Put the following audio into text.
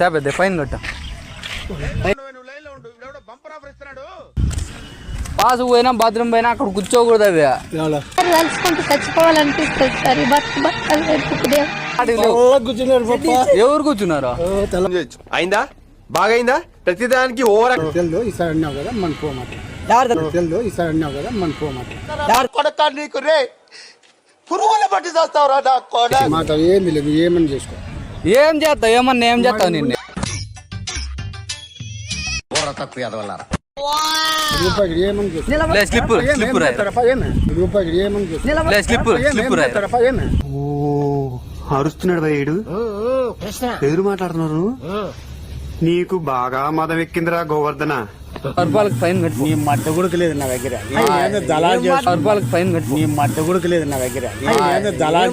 పెద్ద ఫైన్ కట్ట. పాస్ పోయినా బాత్రూమ్ పోయినా అక్కడ కూర్చోకూడదు. అవి తలుచుకుంటూ చచ్చిపోవాలనిపిస్తుంది సార్. ఎవరు కూర్చున్నారా? అయిందా బాగైందా? ప్రతిదానికి ఓవర్ తెలుదు ఈసారి అన్నావు కదా మన పోమాట. తెలుదు ఈసారి అన్నావు కదా మన పోమాట. నీకు రే పురుగుల పట్టి చేస్తావురా మాట ఏమి లేదు, ఏమని చేసుకో. ఏం చేస్తావు? ఏమన్నా ఏం చేస్తావు? నిన్ను రూపాయికి ఏమని చేసుకో. రూపాయికి ఏమని చేసుకో. అరుస్తున్నాడు భయ్యుడు. ఎదురు మాట్లాడుతున్నారు. నీకు బాగా మదం ఎక్కిందిరా గోవర్ధన. రూపాయలకు ఫైన్ కట్టు. నీ మట్ట కూడా లేదు నా దగ్గర. రూపాయలకు ఫైన్ కట్టు. నీ మట్ట కూడా లేదు నా దగ్గర. దళాలు